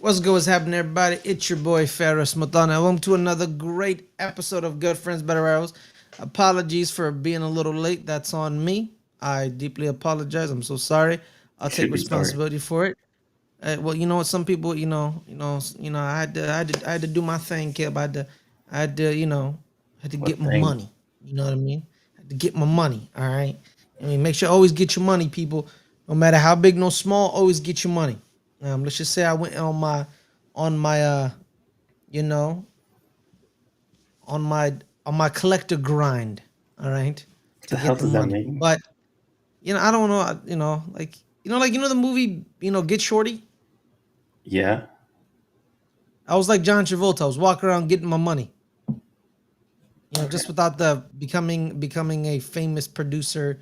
What's good? What's happening, everybody? It's your boy Ferris Muthana. Welcome to another great episode of Good Friends, Better Arrows. Apologies for being a little late. That's on me. I deeply apologize. I'm so sorry. I'll take Should be sorry. responsibility for it. Well, you know what? Some people, I had to do my thing, Caleb. I had to, had to get What my thing? money. You know what I mean? I had to get my money. All right. I mean, make sure always get your money, people. No matter how big, no small, always get your money. Let's just say I went on my, you know, on my collector grind. All right, What to the hell get the does that money. mean? But I don't know. The movie, Get Shorty. Yeah. I was like John Travolta. I was walking around getting my money. Just without the becoming a famous producer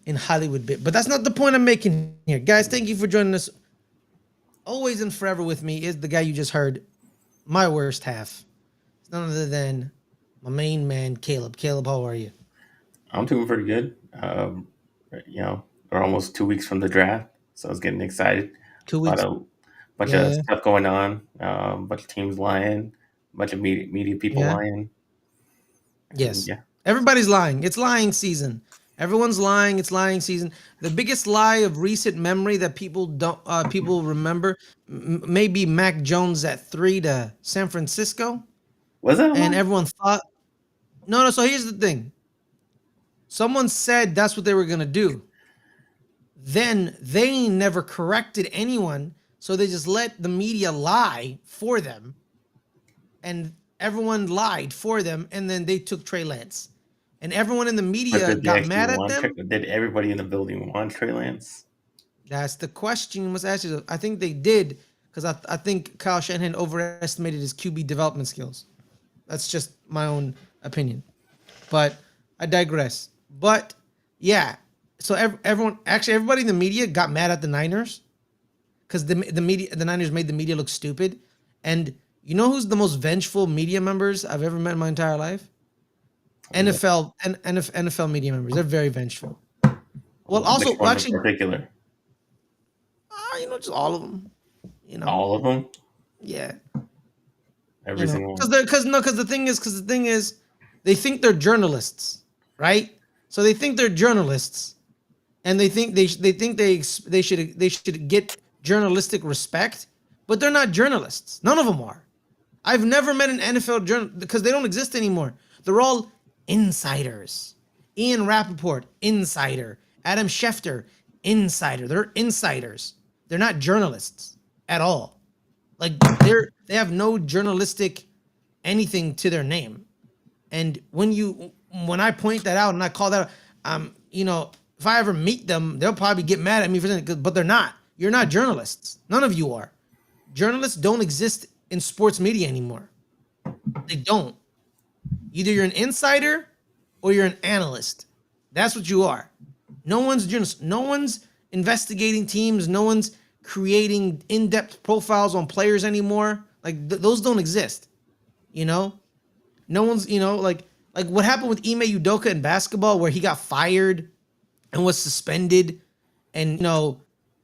in Hollywood bit. But that's not the point I'm making here, guys. Thank you for joining us. Always and forever with me is the guy you just heard, my worst half. It's none other than my main man, Caleb. Caleb, how are you? I'm doing pretty good. We're almost 2 weeks from the draft, so I was getting excited. Two A lot weeks. of bunch of Yeah, stuff going on. Bunch of teams lying. Bunch of media people yeah. lying. And Yes. yeah, Everybody's lying. It's lying season. Everyone's lying. It's lying season. The biggest lie of recent memory that people remember maybe Mac Jones at 3 to San Francisco, was that a and lie? everyone thought no. So here's the thing. Someone said that's what they were gonna do. Then they never corrected anyone, so they just let the media lie for them, and everyone lied for them, and then they took Trey Lance, and everyone in the But media did they got actually mad at want? them. Did everybody in the building want Trey Lance? That's the question you must ask yourself. I think they did because I think Kyle Shanahan overestimated his QB development skills. That's just my own opinion, but I digress. But yeah, so everybody in the media got mad at the Niners because the Niners made the media look stupid. And you know who's the most vengeful media members I've ever met in my entire life? NFL media members. They're very vengeful. Well, Which also, well, ones in actually, particular? just all of them. You know, All of them? yeah. Every single Because one? they're because the thing is, they think they're journalists, right? So they think they're journalists, and they think they should get journalistic respect, but they're not journalists. None of them are. I've never met an NFL journal because they don't exist anymore. They're all insiders. Ian Rappaport, insider. Adam Schefter, insider. They're insiders. They're not journalists at all. Like they have no journalistic anything to their name. And when I point that out and I call that out, if I ever meet them, they'll probably get mad at me for that, but they're not. You're not journalists. None of you are. Journalists don't exist in sports media anymore. They don't. Either you're an insider or you're an analyst. That's what you are. No one's journalist. No one's investigating teams. No one's creating in-depth profiles on players anymore. Like those don't exist. You know, no one's like what happened with Ime Udoka in basketball, where he got fired and was suspended, and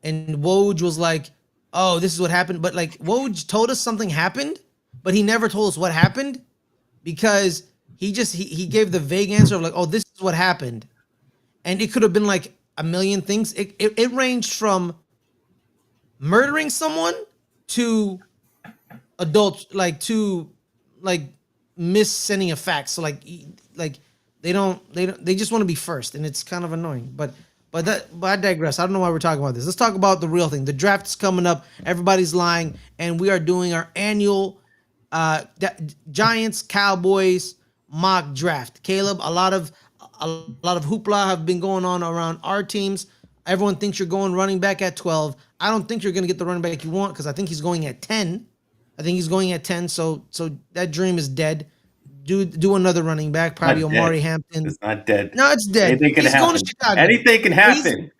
and Woj was like, "Oh, this is what happened," but like Woj told us something happened, but he never told us what happened because he gave the vague answer of like, "Oh, this is what happened," and it could have been like a million things. It ranged from murdering someone to adults, like to like missending a fact. So like they just want to be first, and it's kind of annoying. But I digress. I don't know why we're talking about this. Let's talk about the real thing. The draft is coming up. Everybody's lying, and we are doing our annual Giants Cowboys mock draft. Caleb, a lot of hoopla have been going on around our teams. Everyone thinks you're going running back at 12. I don't think you're going to get the running back you want because I think he's going at 10. I think he's going at 10. So that dream is dead. Do another running back, probably Not dead. Omari Hampton. It's not dead. No, it's dead. Anything can He's going to happen. Chicago. Anything can He's happen.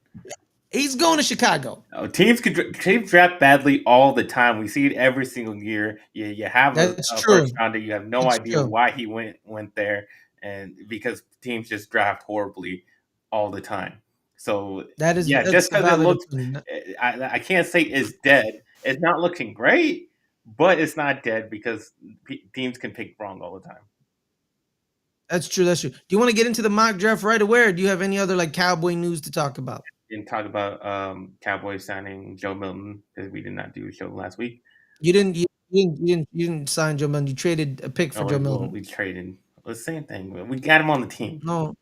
he's going to Chicago. Oh, teams draft badly all the time. We see it every single year. You have That's a true. first rounder. You have no That's idea true. why he went there, and because teams just draft horribly all the time. So yeah, just That's a because it valid looks, opinion. I can't say it's dead. It's not looking great, but it's not dead because teams can pick wrong all the time. That's true. That's true. Do you want to get into the mock draft right away, or do you have any other like Cowboy news to talk about? Didn't talk about Cowboys signing Joe Milton because we did not do a show last week. You didn't. You didn't sign Joe Milton. You traded a pick for Oh, Joe well, Milton. we traded. Well, the same thing. We got him on the team. No,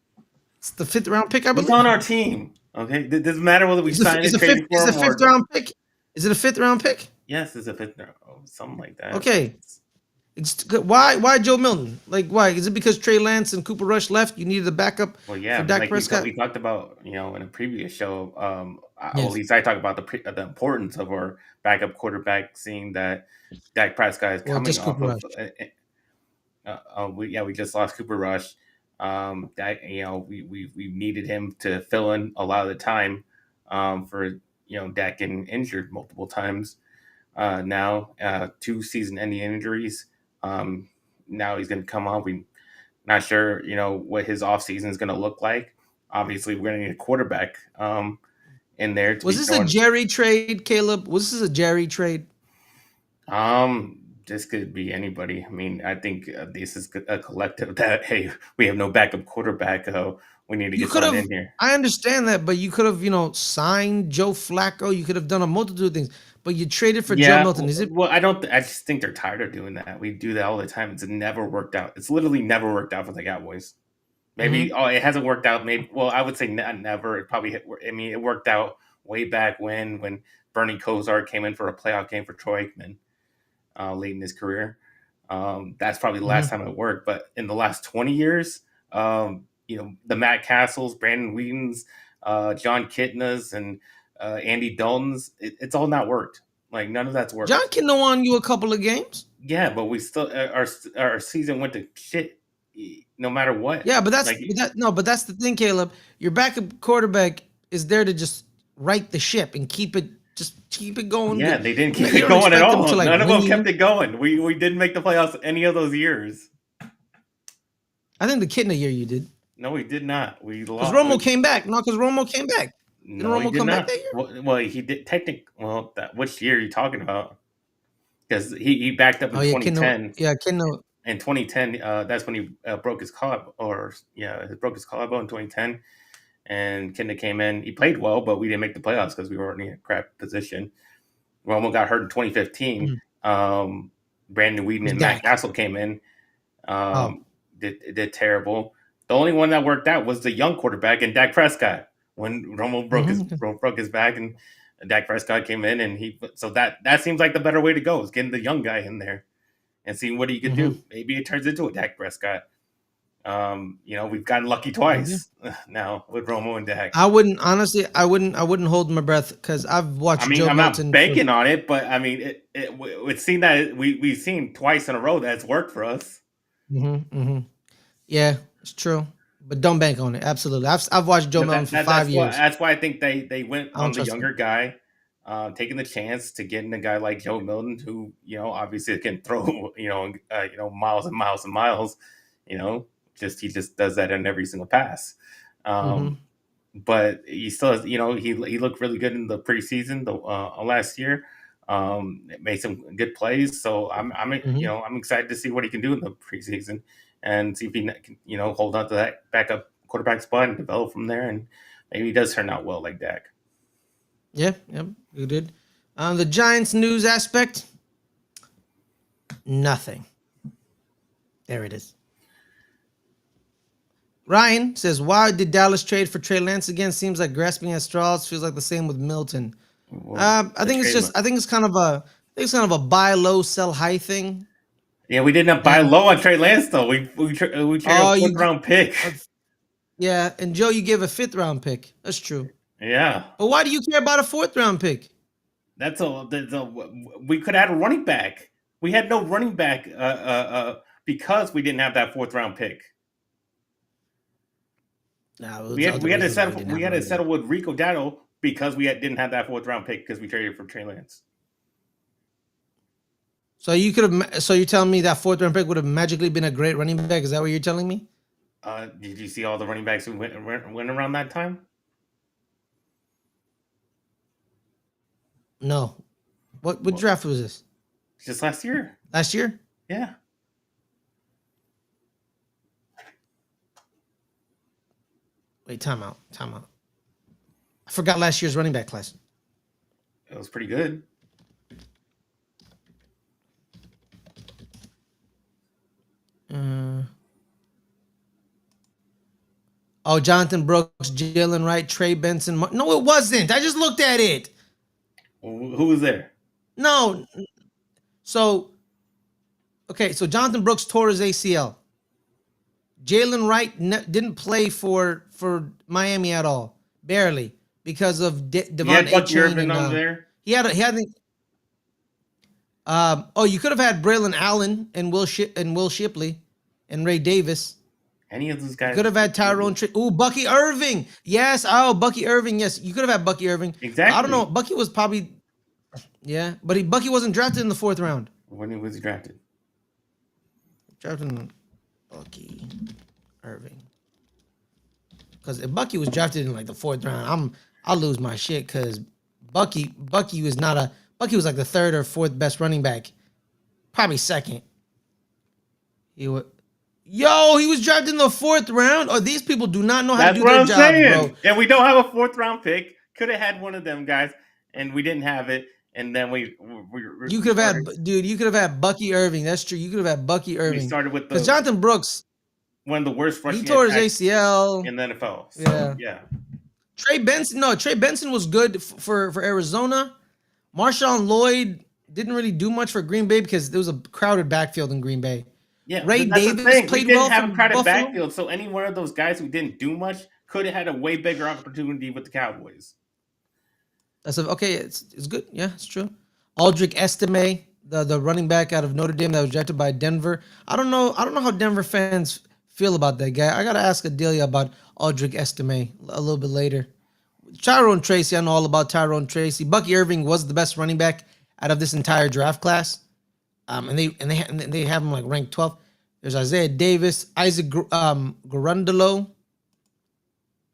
it's the fifth round pick, I He's believe. on our team. Okay, it doesn't matter whether we signed Is it, the fifth? traded Is for the him, fifth or round pick? Is it a fifth round pick? yes, it's a fifth, something like that. Okay. It's why Joe Milton? Like why? Is it because Trey Lance and Cooper Rush left? You needed a backup Well, for yeah, Dak like Prescott? we talked about, in a previous show. Well, at Yes. least I talked about the importance of our backup quarterback, seeing that Dak Prescott is Well, coming just off Cooper of. Rush. We just lost Cooper Rush. That we needed him to fill in a lot of the time, for Dak getting injured multiple times. Now, 2 season-ending injuries. Now he's going to come off. We not sure, what his offseason is going to look like. Obviously, we're going to need a quarterback in there to Was be this a throwing. Jerry trade, Caleb? Was this a Jerry trade? This could be anybody. I mean, I think this is a collective that, hey, we have no backup quarterback. We need to You get could someone have. in here. I understand that, but you could have, signed Joe Flacco. You could have done a multitude of things, but you traded for Joe Yeah, Milton. Is it? well, I don't. I just think they're tired of doing that. We do that all the time. It's never worked out. It's literally never worked out for the Cowboys. Maybe, Mm-hmm, it hasn't worked out. Maybe, well, I would say never. It probably. I mean, it worked out way back when Bernie Kosar came in for a playoff game for Troy Aikman late in his career. That's probably the last mm-hmm. time it worked. But in the last 20 years, the Matt Castles, Brandon Whedon's, John Kitna's, and Andy Dalton's, it's all not worked. Like, none of that's John worked. Kitna won you a couple of games. Yeah, but we still, our season went to shit no matter what. Yeah, Like, but that's the thing, Caleb. Your backup quarterback is there to just right the ship and keep it going. yeah, they didn't keep You it don't going at expect them all. to like None of win them kept you. it going. We didn't make the playoffs any of those years. I think the Kitna year you did No, we did not. We because lost. Romo came back. No, because Romo came back. Didn't No, he Romo did come back not. that year? Well, he did technically. Well, which year are you talking about? Because he backed up Oh in yeah, Kitna. 2010. Yeah, Kitna. In 2010, that's when he broke his collarbone, or yeah, he broke his collarbone in 2010. And Kinder came in. He played well, but we didn't make the playoffs because we were in a crap position. Romo got hurt in 2015. Mhm. Brandon Whedon Was and Matt Dak. Castle came in. Oh. Did terrible. The only one that worked out was the young quarterback and Dak Prescott. When Romo Mm-hmm. broke his back, and Dak Prescott came in, and that seems like the better way to go is getting the young guy in there and seeing what he could Mm-hmm. do. Maybe it turns into a Dak Prescott. We've gotten lucky Yeah. twice now with Romo and Dak. I wouldn't honestly. I wouldn't hold my breath because I've I watched mean, Joe I'm not Milton for. banking on it, but I mean, it's seen that we've seen twice in a row that's worked for us. Mm-hmm, mm-hmm. Yeah, it's true, but don't bank on it. Absolutely, I've watched Joe But Milton for that's 5 years. why I think they went I don't on the trust him. younger guy, taking the chance to get in a guy like Joe Milton, who obviously can throw miles and miles and miles. He just does that in every single pass. Mm-hmm, Um, but he still has, he looked really good in the preseason last year. Made some good plays, so mm-hmm. I'm excited to see what he can do in the preseason and see if he can hold on to that backup quarterback spot and develop from there, and maybe he does turn out well like Dak. Yeah, yep, you did. The Giants news aspect, nothing. There it is. Ryan says, "Why did Dallas trade for Trey Lance again? Seems like grasping at straws. Feels like the same with Milton. Well, I the think it's trade, just. I think it's kind of a. I think it's kind of a buy low, sell high thing. yeah, we didn't buy And low on Trey Lance though. We traded a oh, fourth round pick. yeah, and Joe, you gave a fifth round pick. That's true. Yeah, But why do you care about a fourth round pick? we could add a running back. We had no running back because we didn't have that fourth round pick. No, We there's had other we had to reasons why you settle didn't we have a had to running back. settle with Rico Dowdle because didn't have that fourth round pick because we traded for Trey Lance. So you could have. So you're telling me that fourth round pick would have magically been a great running back? Is that what you're telling me? Did you see all the running backs who went around that time? No. What Well, draft was this? Just last year. Last year? Yeah. Wait, time out. I forgot last year's running back class. It was pretty good. Jonathan Brooks, Jalen Wright, Trey Benson. No, it wasn't. I just looked at it. Who was there? No. So Jonathan Brooks tore his ACL. Jalen Wright didn't play for Miami at all, barely, because of Devon Achane and there. He had. You could have had Braylon Allen and Will Shipley and Ray Davis. Any of those guys. Could have had Tyrone. Bucky Irving. Yes. Oh, Bucky Irving. Yes, you could have had Bucky Irving. Exactly. I don't know. Bucky was probably. Yeah, but Bucky wasn't drafted in the 4th round. When was he drafted? Drafted Bucky Irving. Because if Bucky was drafted in like the 4th round, I'll lose my shit. Because Bucky was not a. Bucky was like the 3rd or 4th best running back, probably 2nd. He was drafted in the 4th round. Oh, these people do not know how to do their job, bro. And we don't have a 4th round pick. Could have had one of them guys, and we didn't have it. And then you could have had, dude. You could have had Bucky Irving. That's true. You could have had Bucky Irving. We started with because Jonathan Brooks, one of the worst rushing. He tore his ACL in the NFL. So, yeah. Trey Benson was good for Arizona. Marshawn Lloyd didn't really do much for Green Bay because there was a crowded backfield in Green Bay. Yeah, Ray Davis played well for have a crowded Buffalo. Backfield, so any one of those guys who didn't do much could have had a way bigger opportunity with the Cowboys. Okay. It's good. Yeah, it's true. Aldrick Estime, the running back out of Notre Dame that was drafted by Denver. I don't know how Denver fans feel about that guy. I gotta ask Adelia about Aldrick Estime a little bit later. Tyrone Tracy, I know all about Tyrone Tracy. Bucky Irving was the best running back out of this entire draft class. And they have him like ranked 12th. There's Isaiah Davis, Isaac Garundolo.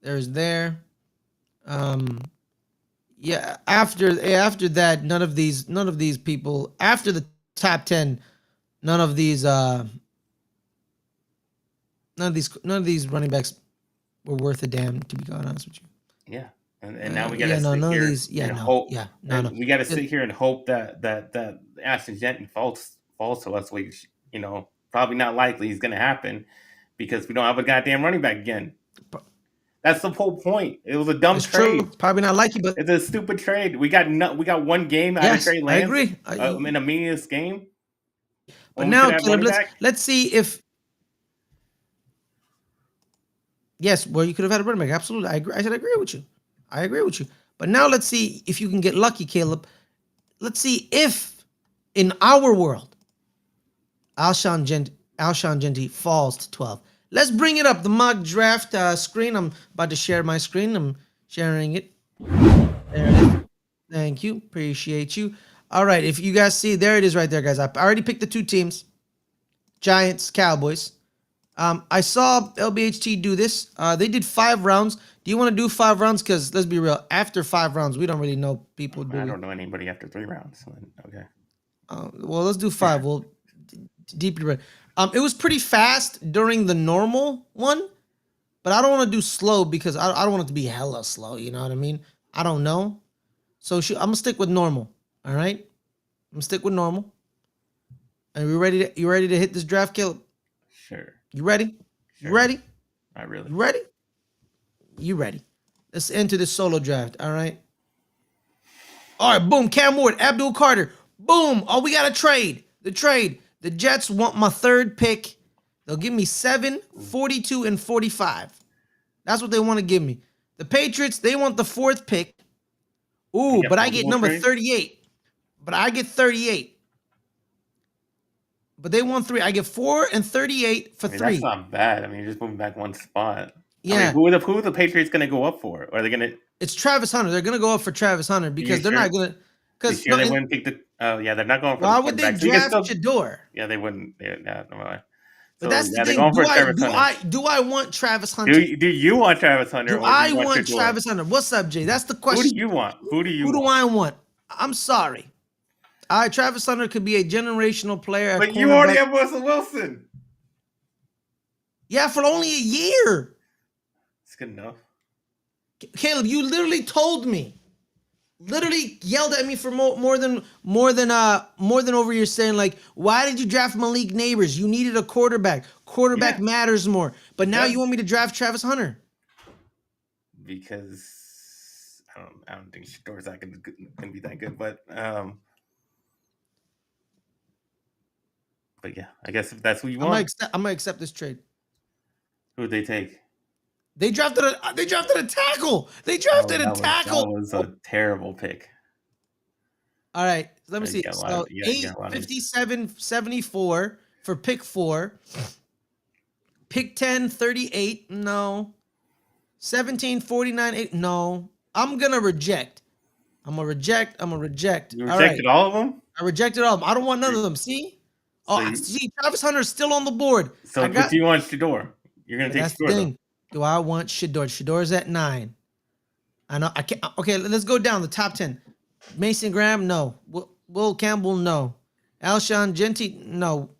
There's there. After that, none of these people after the top 10, none of these running backs were worth a damn, to be quite honest with you. Yeah. And now we gotta sit here and hope. We gotta sit here and hope that Ashton Jeanty falls to us, which probably not likely is gonna happen because we don't have a goddamn running back again. That's the whole point. It was a dumb trade. True. Probably not likely, but it's a stupid trade. We got one game out of Trey Lance. I agree. In a meaningless game. But now, Caleb, let's see if. Yes, well, you could have had a running back. Absolutely, I agree. I agree with you. But now let's see if you can get lucky, Caleb. Let's see if in our world, Alshon Jeanty falls to 12. Let's bring it up. The mock draft screen. I'm about to share my screen. I'm sharing it. There it is. Thank you. Appreciate you. All right. If you guys see, there it is right there, guys. I already picked the 2 teams. Giants, Cowboys. I saw LBHT do this. They did 5 rounds. Do you want to do 5 rounds? Because let's be real. After 5 rounds, we don't really know people. I don't know anybody after 3 rounds. Okay. Well, let's do 5. We'll deeply read. It was pretty fast during the normal one, but I don't want to do slow because I don't want it to be hella slow. You know what I mean? I don't know. So I'm going to stick with normal. All right? I'm going to stick with normal. Are you ready to hit this draft, Caleb? Sure. You ready? Sure. You ready? Not really. You ready? You ready? Let's enter this solo draft. All right? All right, boom. Cam Ward, Abdul Carter. Boom. Oh, we got a trade. The trade. The Jets want my 3rd pick. They'll give me 7, 42, and 45. That's what they want to give me. The Patriots, they want the 4th pick. Ooh, but I get number 38. But I get 38. But they want 3. I get 4 and 38 for 3. That's not bad. I mean, you're just moving back one spot. Yeah. I mean, who are the Patriots going to go up for? Are they going to? It's Travis Hunter. They're going to go up for Travis Hunter because they're not going to. Because they wouldn't pick the. Oh yeah, they're not going for. Why would they draft Shador? Yeah, they wouldn't. Yeah, no way. But that's the thing. Do I want Travis Hunter? Do you want Travis Hunter? Do I want Travis Hunter? What's up, Jay? That's the question. Who do you want? Who do I want? I'm sorry. Travis Hunter could be a generational player at But you already cornerback. have Russell Wilson. Yeah, for only a year. It's good enough. Caleb, you literally told me, literally yelled at me for more than over here saying like, why did you draft Malik Neighbors? You needed a quarterback. Quarterback matters more. But now you want me to draft Travis Hunter because I don't think Shador's not gonna be that good. But yeah, I guess if that's who you want, I'm gonna accept this trade. who would they take? They drafted a tackle. They drafted a tackle. That was a terrible pick. All right, let me see. So 857.74 for pick 4. Pick 10, 38. No. 1749. 8. No. I'm gonna reject. I'm gonna reject. You rejected all of them? I rejected all of them. I don't want none of them. See? See, Travis Hunter's still on the board. So but you want Shador. You're gonna take Shador. Though. Do I want Shador? Shador's at 9. I know I can't. Okay, let's go down the top 10. Mason Graham, no. Will Campbell, no. Alshon Genty, no.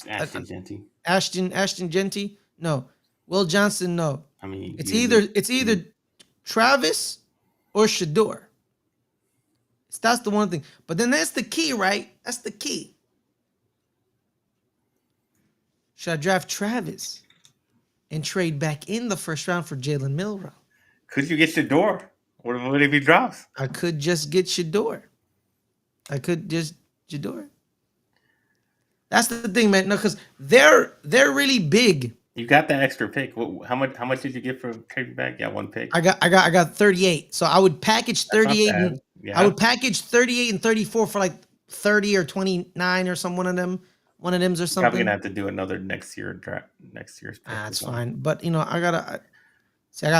Ashton Genty. Ashton Genty, no. Will Johnson, no. I mean, it's either Travis or Shador. That's the one thing. But then that's the key, right? That's the key. Should I draft Travis and trade back in the first round for Jalen Milroe? Could you get Shador? What if he drops? I could just get Shador. That's the thing, man. No, because they're really big. You got that extra pick. How much did you get for trading back? Yeah, 1 pick. I got 38. So I would package 38. I would package 38 and 34 for like 30 or 29 or some one of them or something. Probably gonna have to do another next year's pick. That's fine. But I got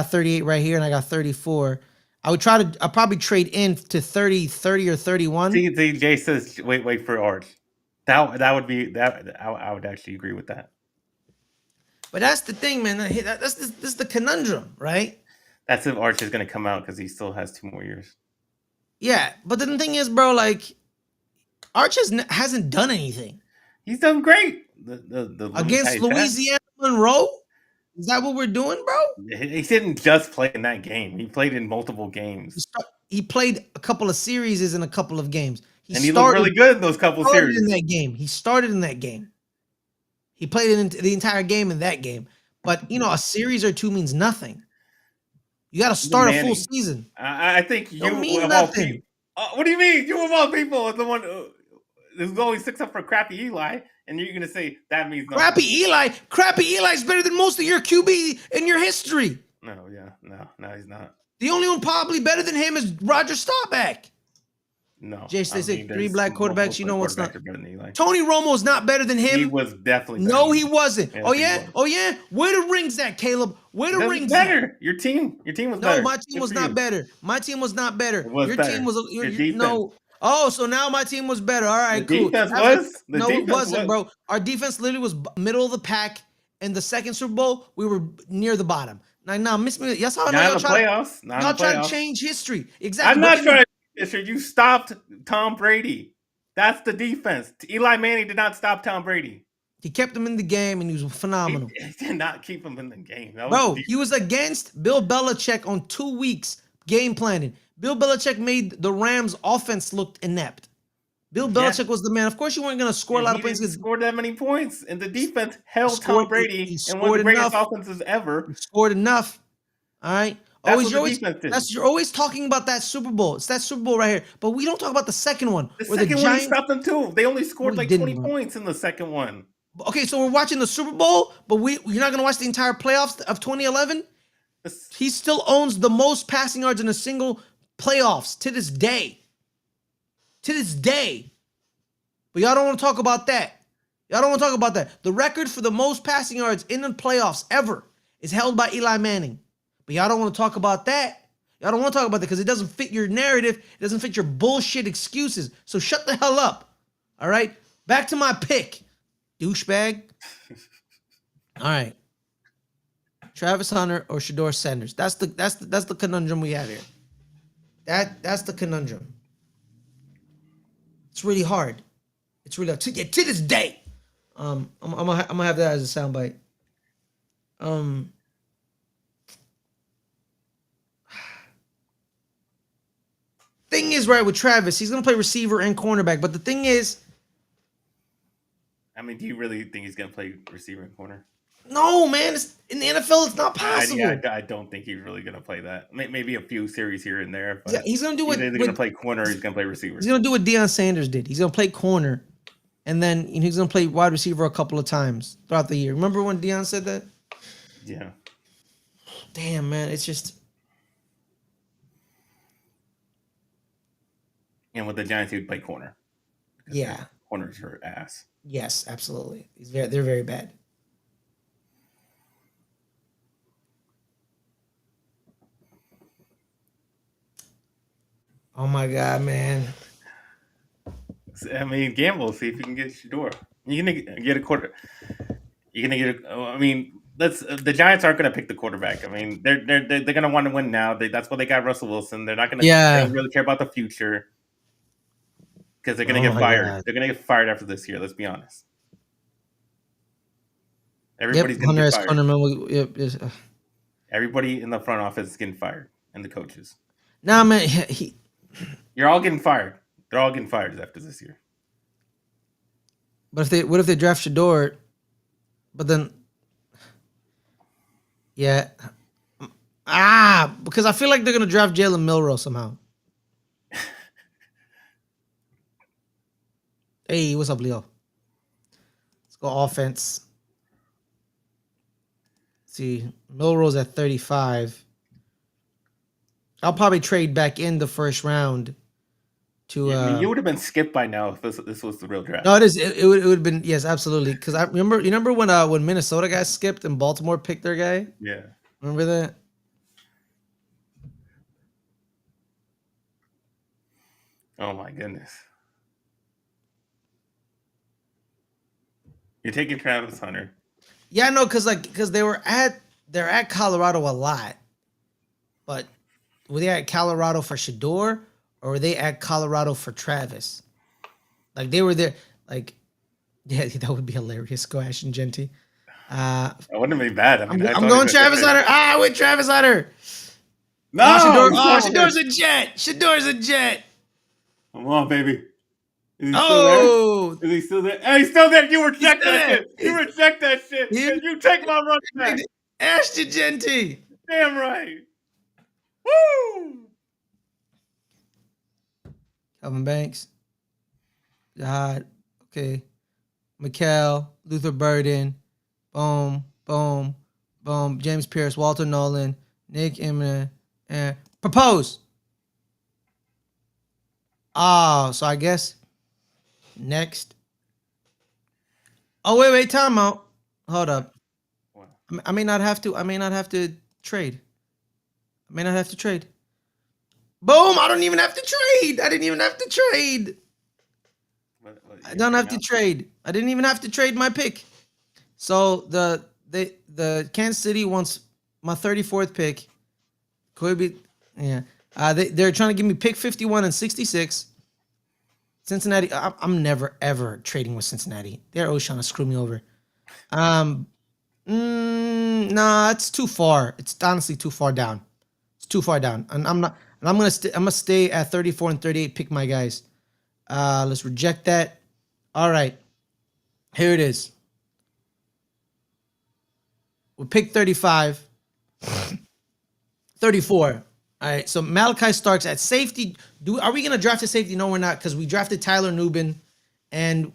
38 right here and I got 34. I'll probably trade in to 30 or 31. See, Jay says wait for Arch. That would be that. I would actually agree with that. But that's the thing, man. This is the conundrum, right? That's if Arch is going to come out because he still has 2 more years. Yeah, but the thing is, bro, like Arch hasn't done anything. He's done great. The against Louisiana Monroe. Is that what we're doing, bro? He didn't just play in that game. He played in multiple games. He played a couple of series in a couple of games. He looked really good in those couple series. In that game. He started in that game. He played in the entire game in that game. But, a series or 2 means nothing. You got to start a full season. I think you of all people. What do you mean? You of all people are the one who's going 6 up for crappy Eli. And you're going to say that means nothing. Crappy Eli's better than most of your QB in your history. No, he's not. The only one probably better than him is Roger Staubach. No. Jason, they say 3 black quarterbacks. You know what's not? Tony Romo is not better than him. He was definitely better. No, he wasn't. Yes, oh yeah? Where the rings at, Caleb? Where the rings better? At? Your team was better. No, my team was not better. Team was your better. Team was no. Oh, so now my team was better. All right, cool. It wasn't, bro. Our defense literally was middle of the pack. In the second Super Bowl, we were near the bottom. Now, miss me. That's how y'all try to change history. Exactly. I'm not trying to. You stopped Tom Brady. That's the defense. Eli Manning did not stop Tom Brady. He kept him in the game, and he was phenomenal. He did not keep him in the game. Bro, he was against Bill Belichick on 2 weeks game planning. Bill Belichick made the Rams' offense look inept. Bill Belichick was the man. Of course, you weren't going to score a lot of points. He didn't score that many points, and the defense held Tom Brady in one of the greatest offenses ever. He scored enough. All right. You're always talking about that Super Bowl. It's that Super Bowl right here. But we don't talk about the second one. The second one stopped them too. They only scored 20 points in the second one. Okay, so we're watching the Super Bowl, but you're not going to watch the entire playoffs of 2011? He still owns the most passing yards in a single playoffs to this day. But y'all don't want to talk about that. The record for the most passing yards in the playoffs ever is held by Eli Manning. But y'all don't want to talk about that. Because it doesn't fit your narrative. It doesn't fit your bullshit excuses. So shut the hell up. All right? Back to my pick. Douchebag. All right. Travis Hunter or Shador Sanders. That's the conundrum we have here. That's the conundrum. It's really hard. It's really hard. To this day. I'm gonna have that as a soundbite. Thing is, right, with Travis, he's gonna play receiver and cornerback. But the thing is, I mean, do you really think he's gonna play receiver and corner? no, man. In the NFL, it's not possible. I don't think he's really gonna play that. Maybe a few series here and there, but Yeah, he's gonna do he's it. either gonna play corner or he's gonna play receiver. He's gonna do what Deion Sanders did. He's gonna play corner, and then he's gonna play wide receiver a couple of times throughout the year. Remember when Deion said that? Yeah. Damn, man, it's just. And with the Giants, he would play corner. Yeah. Corners are ass. Yes, absolutely. They're very bad. Oh my God, man. I mean, gamble. See if you can get Shador. You're gonna get a quarter. You're gonna get. I mean, the Giants aren't gonna pick the quarterback. I mean, they're gonna want to win now. That's why they got Russell Wilson. They're not gonna. Yeah. They don't really care about the future because they're gonna get fired. God. They're gonna get fired after this year. Let's be honest. Everybody's gonna get fired. Everybody in the front office is getting fired, and the coaches. Nah, man, You're all getting fired. They're all getting fired after this year. But what if they draft Shador? But then, yeah, because I feel like they're gonna draft Jalen Milroe somehow. Hey, what's up, Leo? Let's go offense. Let's see, Milroe's at 35. I'll probably trade back in the first round. I mean, you would have been skipped by now if this was the real draft. No, it is. It would have been, yes, absolutely. Because I remember. You remember when Minnesota got skipped and Baltimore picked their guy? Yeah. Remember that? Oh my goodness. You're taking Travis Hunter. Yeah, no, because they're at Colorado a lot, but were they at Colorado for Shador or were they at Colorado for Travis? Like they were there. Like, yeah, that would be hilarious. Go Ash and Genty. That wouldn't be bad. I mean, I'm going Travis Hunter. I went Travis Hunter. No, Shador's a jet. Shador's a jet. Come on, baby. Is he still there? Is he still there? Hey, he's still there. You reject that shit. You reject that shit. You take my run back. Ashton Genty. Damn right. Woo! Calvin Banks. God. Okay. Mikal. Luther Burden. Boom. Boom. Boom. James Pierce. Walter Nolan. Nick Eminem. And propose. Oh, so I guess next. Oh, wait, time out. Hold up. Wow. I may not have to trade. I may not have to trade. Boom, I don't even have to trade. I didn't even have to trade. I don't have to trade. I didn't even have to trade my pick. So the Kansas City wants my 34th pick. Could be, yeah. They're trying to give me pick 51 and 66. Cincinnati, I'm never ever trading with Cincinnati. They're always trying to screw me over. Nah, it's too far. It's honestly too far down. It's too far down, and I'm not. And I'm gonna stay at 34 and 38. Pick my guys. Let's reject that. All right, here it is. We'll pick 35. 34. All right, so Malachi Starks at safety. Are we gonna draft a safety? No, we're not, because we drafted Tyler Nubin, and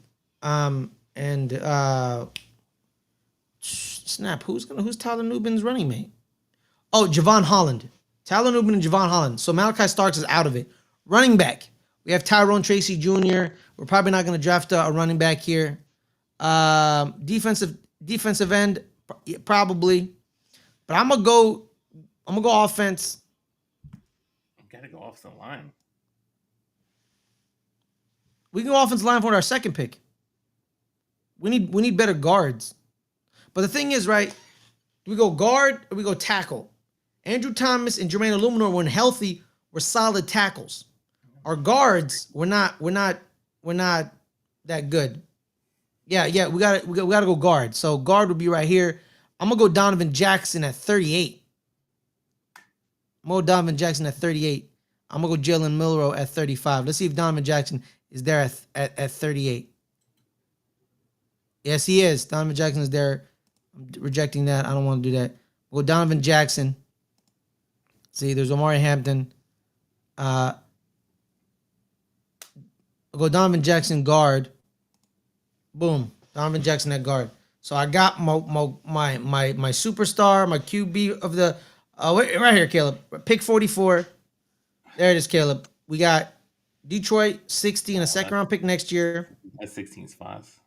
snap. Who's Tyler Nubin's running mate? Oh, Javon Holland. Tyler Nubin and Javon Holland. So Malachi Starks is out of it. Running back. We have Tyrone Tracy Jr. We're probably not gonna draft a running back here. Defensive end, probably. But I'm gonna go offense. Gotta go off the line. We can go offensive line for our second pick. We need better guards. But the thing is, right? Do we go guard or we go tackle? Andrew Thomas and Jermaine Illuminor, when healthy, were solid tackles. Our guards, we're not we're not that good. Yeah, we gotta go guard. So guard would be right here. I'm gonna go Donovan Jackson at 38. Donovan Jackson at 38. I'm gonna go Jalen Milroe at 35. Let's see if Donovan Jackson is there at 38. Yes, he is. Donovan Jackson is there. I'm rejecting that. I don't want to do that. We'll go Donovan Jackson. See, there's Omari Hampton. I'll go Donovan Jackson guard. Boom. Donovan Jackson at guard. So I got my superstar, my QB of the right here, Caleb. Pick 44. There it is, Caleb. We got Detroit 60 and a second round pick next year. That's 16 spots.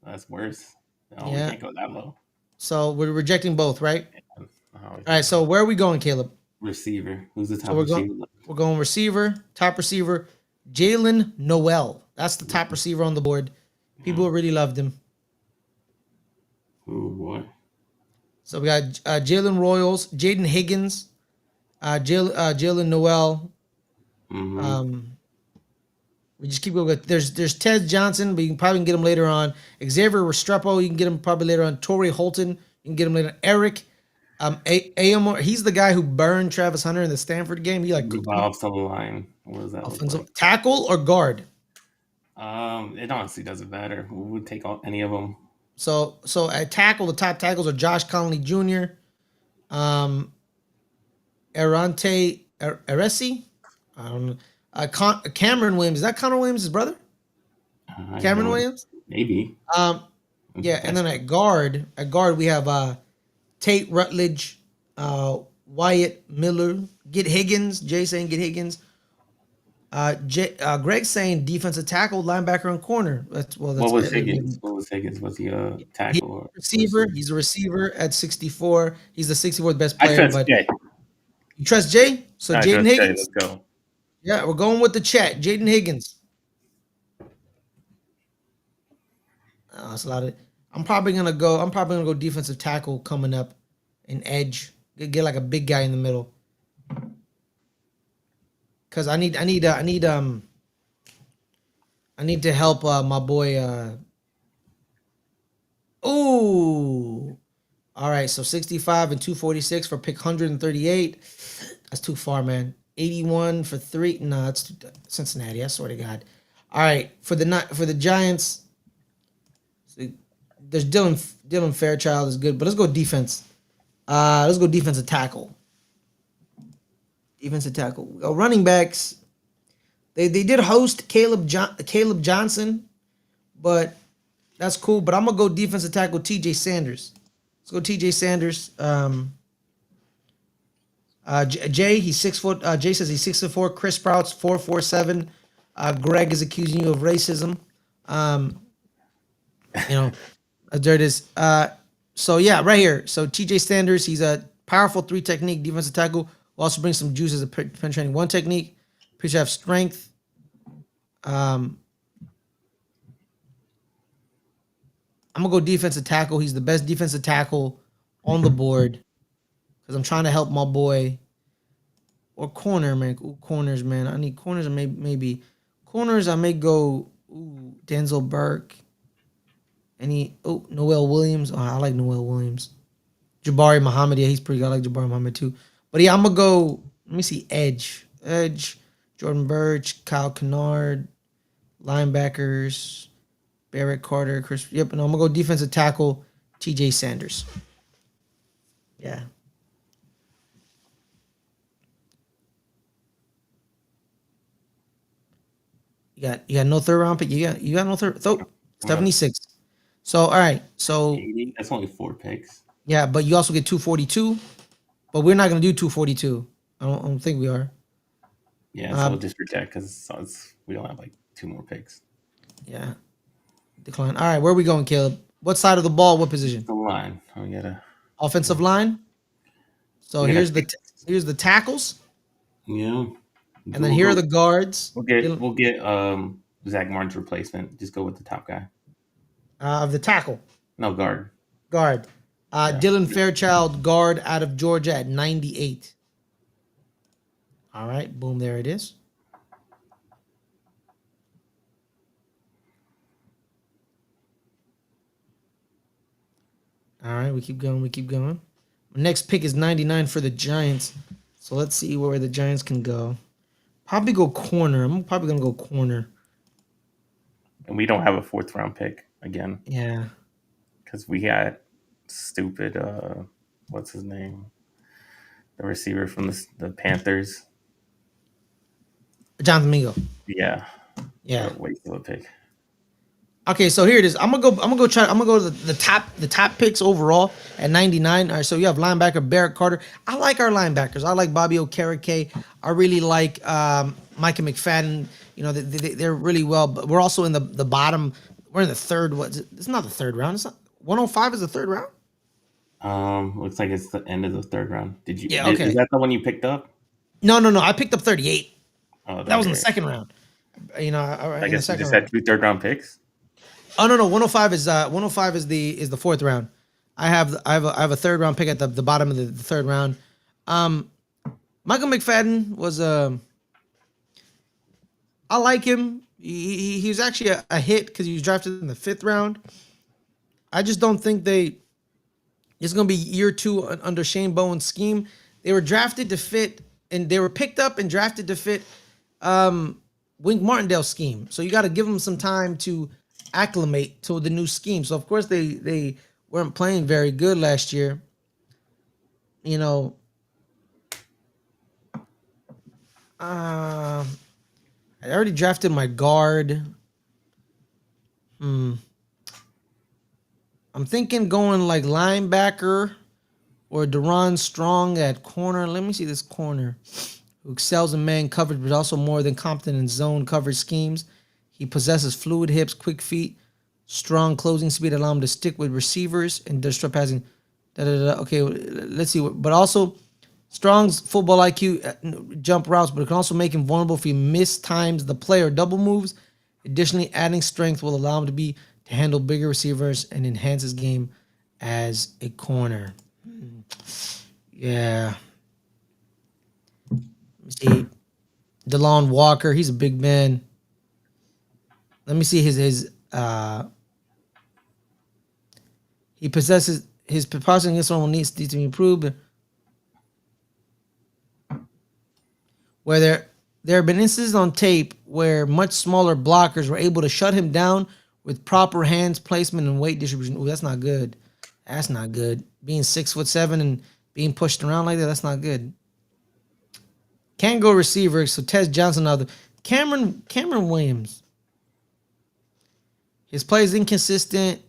That's worse. No, we Yeah. can't go that low. So we're rejecting both, right? Oh, All right. So where are we going, Caleb? receiver. Who's the top So we're receiver? going receiver, top receiver, Jalen Noel. That's the top receiver on the board. People really loved him. Oh boy. So we got Jalen Royals, Jaden Higgins, Jalen Noel. Mm-hmm. We just keep going. There's Ted Johnson, but you can probably get him later on. Xavier Restrepo, you can get him probably later on. Torrey Holton, you can get him later. Eric, Amor, he's the guy who burned Travis Hunter in the Stanford game. He like cooked him. Offensive line. What does that look Offensive like? tackle or guard. It honestly doesn't matter. We would take any of them. So at tackle, the top tackles are Josh Conley Jr., Arante Aresi. I don't know. Cameron Williams. Is that Connor Williams' brother? Cameron Williams? Maybe. Yeah, and then at guard we have Tate Rutledge, Wyatt Miller, get Higgins. Jay saying get Higgins. Greg saying defensive tackle, linebacker, and corner. What was Higgins? Was he a tackle or receiver? He's a receiver at 64. He's the 64th best player. I trust Jay. You trust Jay? So Jaden Higgins. Let's go. Yeah, we're going with the chat. Jaden Higgins. That's a lot of. I'm probably gonna go defensive tackle coming up, an edge. Get like a big guy in the middle. Cause I need to help my boy. Ooh, all right. So 65 and 246 for pick 138. That's too far, man. 81 for 3. No, that's Cincinnati. I swear to God. All right, for the Giants. There's Dylan Fairchild is good, but let's go defense. Let's go defensive tackle. Defensive tackle. We go running backs. They did host Caleb Johnson, but that's cool. But I'm gonna go defensive tackle TJ Sanders. Let's go TJ Sanders. Jay, he's 6 foot. Jay says he's 6'4". Chris Sprout's 4'7". Greg is accusing you of racism. There it is. So yeah, right here. So TJ Sanders, he's a powerful 3 technique defensive tackle. Will also bring some juice as a penetrating 1 technique. Appears to have strength. I'm gonna go defensive tackle. He's the best defensive tackle on the board because I'm trying to help my boy. Or corner, man. Ooh, corners, man. I need corners, and maybe corners. I may go Denzel Burke. Noel Williams. Oh, I like Noel Williams. Jabari Muhammad. Yeah, he's pretty good. I like Jabari Muhammad too. But yeah, I'm gonna go. Let me see. Edge. Jordan Birch, Kyle Kennard, linebackers, Barrett Carter, Chris. Yep. And I'm gonna go defensive tackle, TJ Sanders. Yeah. You got no 3rd round pick. You got no third. 76. So all right. So 80? That's only 4 picks. Yeah, but you also get 242. But we're not gonna do 242. I don't think we are. Yeah, so we'll just reject because we don't have like 2 more picks. Yeah. Decline. All right, where are we going, Caleb? What side of the ball? What position? The line. We gotta offensive line. So here's the tackles. Yeah. And then here are the guards. We'll get Zach Martin's replacement. Just go with the top guy. Of the tackle. No, guard. Guard. Dylan Fairchild, guard out of Georgia at 98. All right, boom, there it is. All right, we keep going. We keep going. Next pick is 99 for the Giants. So let's see where the Giants can go. Probably go corner. I'm probably gonna go corner. And we don't have a 4th-round pick again Yeah. because we had stupid. What's his name? The receiver from the Panthers. Jonathan Mingo. Yeah, Yeah. waste of a pick. Okay, so here it is. I'm gonna go to the top picks overall at 99. All right, so you have linebacker Barrett Carter. I like our linebackers. I like Bobby Okereke. I really like Micah McFadden. You know, they're really well, but we're also in the bottom. We're in the third. It's not the third round. It's not 105 is the third round. Looks like it's the end of the 3rd round. Yeah, Is okay. that the one you picked up? No. I picked up 38. Oh, That was in the 38. second round. You know, I in the guess you second just round. had 2 3rd-round picks. Oh no, 105 is 105 is the fourth round. I have a third round pick at the bottom of the third round. Michael McFadden was I like him. He was actually a hit because he was drafted in the 5th round. I just don't think it's going to be year 2 under Shane Bowen's scheme. They were drafted to fit, and they were picked up and drafted to fit Wink Martindale's scheme. So you got to give them some time to acclimate to the new scheme. So of course they weren't playing very good last year. You know, I already drafted my guard. I'm thinking going like linebacker or Deron Strong at corner. Let me see this corner. Who excels in man coverage, but also more than competent in zone coverage schemes. He possesses fluid hips, quick feet, strong closing speed, allow him to stick with receivers and disrupt passing. Okay, let's see. But also, Strong's football IQ, jump routes, but it can also make him vulnerable if he mistimes the play or double moves. Additionally, adding strength will allow him to handle bigger receivers and enhance his game as a corner. Yeah. Let me see. DeLon Walker, he's a big man. Let me see his he possesses his passing against someone needs to be improved. Where there have been instances on tape where much smaller blockers were able to shut him down with proper hands placement and weight distribution. Ooh, that's not good. That's not good. Being 6'7" and being pushed around like that, that's not good. Can't go receiver, so Tez Johnson now. Cameron Williams. His play is inconsistent.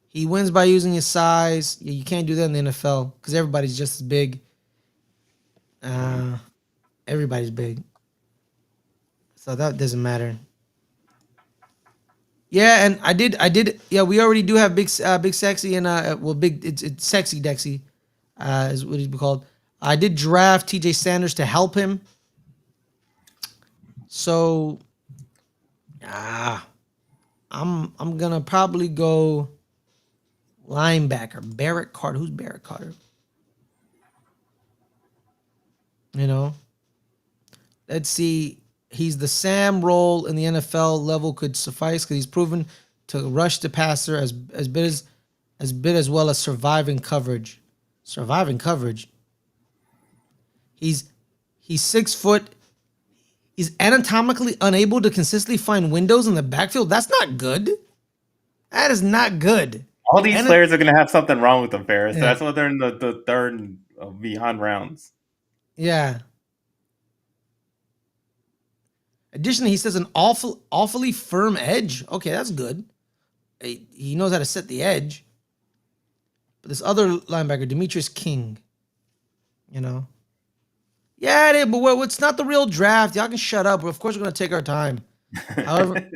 He wins by using his size. Yeah, you can't do that in the NFL because everybody's just as big. Everybody's big. So that doesn't matter. Yeah, and I did. Yeah, we already do have big sexy and big. It's sexy Dexy, is what he'd be called. I did draft T.J. Sanders to help him. So, I'm gonna probably go linebacker Barrett Carter. Who's Barrett Carter? You know, let's see. He's the Sam role in the NFL level could suffice because he's proven to rush the passer as bit as well as surviving coverage. Surviving coverage. He's 6 foot. He's anatomically unable to consistently find windows in the backfield. That's not good. That is not good. All these And players are going to have something wrong with them, Ferris. yeah, That's why they're in the 3rd beyond rounds. yeah. Additionally, he says an awfully firm edge. Okay, that's good. He knows how to set the edge. But this other linebacker, Demetrius King, you know. Yeah, it is, but it's not the real draft. Y'all can shut up. Of course, we're going to take our time. However,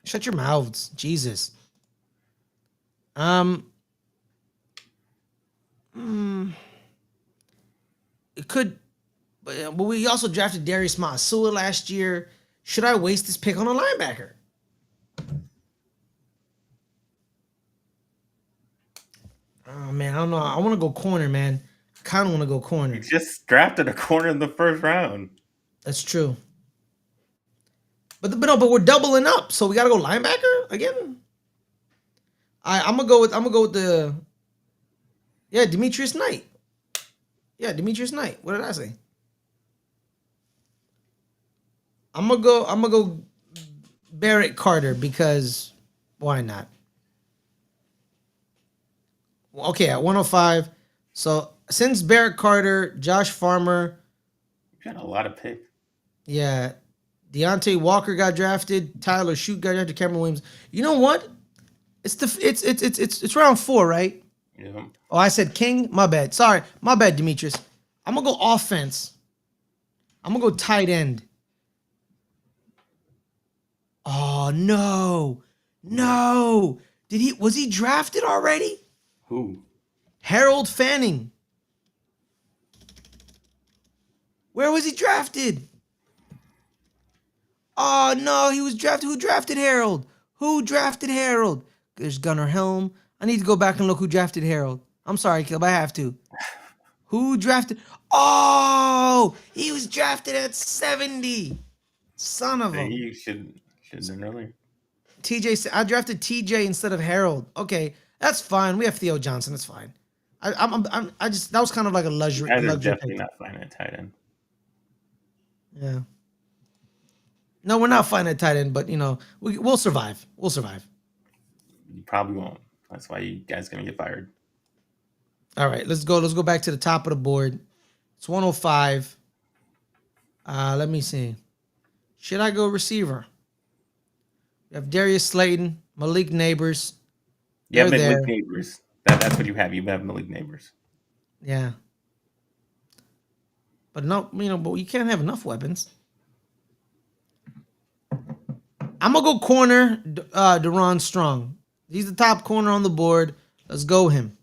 shut your mouths. Jesus. It could, but we also drafted Darius Masua last year. Should I waste this pick on a linebacker? Oh man, I don't know. I want to go corner, man. Kind of want to go corner. You just drafted a corner in the 1st round. That's true. But we're doubling up, so we gotta go linebacker again. I'm gonna go with the Yeah, Demetrius Knight. Yeah, Demetrius Knight. What did I say? I'm gonna go Barrett Carter because why not? Okay, at 105. So since Barrett Carter, Josh Farmer, You got a lot of picks. yeah, Deontay Walker got drafted, Tyler Shute got drafted, Cameron Williams. You know what? It's round 4, right? Yeah. Oh, I said King. My bad. Sorry, my bad, Demetrius. I'm gonna go offense. I'm gonna go tight end. Oh no, no! Was he drafted already? Who? Harold Fanning. Where was he drafted? Oh no, he was drafted. Who drafted Harold? Who drafted Harold? There's Gunnar Helm. I need to go back and look who drafted Harold. I'm sorry, Caleb. I have to. Who drafted? Oh, he was drafted at 70. Son of a You should have done earlier. TJ. I drafted TJ instead of Harold. Okay, that's fine. We have Theo Johnson. That's fine. I just that was kind of like a luxury. You A guys are luxury definitely pick. not finding a tight end. Yeah. No, we're not finding a tight end, but we'll survive. We'll survive. You probably won't. That's why you guys gonna get fired. All right, let's go. Let's go back to the top of the board. It's 105. Let me see. Should I go receiver? We have Darius Slayton, Malik Neighbors. Yeah, They're Malik there. Neighbors. That's what you have. You have Malik Neighbors. Yeah. But no, but you can't have enough weapons. I'm gonna go corner, Deron Strong. He's the top corner on the board. Let's go him.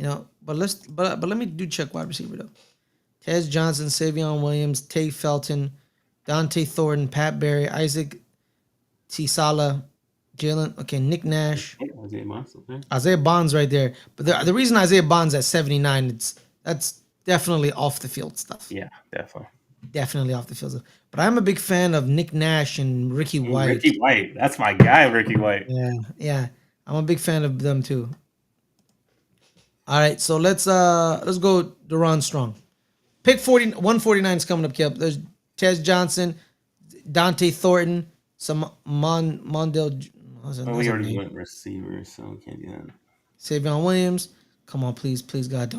But let me do check wide receiver though. Tez Johnson, Savion Williams, Tay Felton, Dante Thornton, Pat Barry, Isaac Tisala, Jalen. Okay, Nick Nash, Isaiah Moss, okay. Isaiah Bonds right there. But the reason Isaiah Bonds at 79, that's definitely off the field stuff. Yeah, definitely. Definitely off the field stuff. But I'm a big fan of Nick Nash and Ricky White. Ricky White, that's my guy, Ricky White. Yeah. I'm a big fan of them too. All right, so let's go Deron Strong. Pick 149 is coming up, Kelp. There's Tez Johnson, Dante Thornton, some Mondale. We already went receiver, so we can't do that. Savion Williams. Come on, please, God,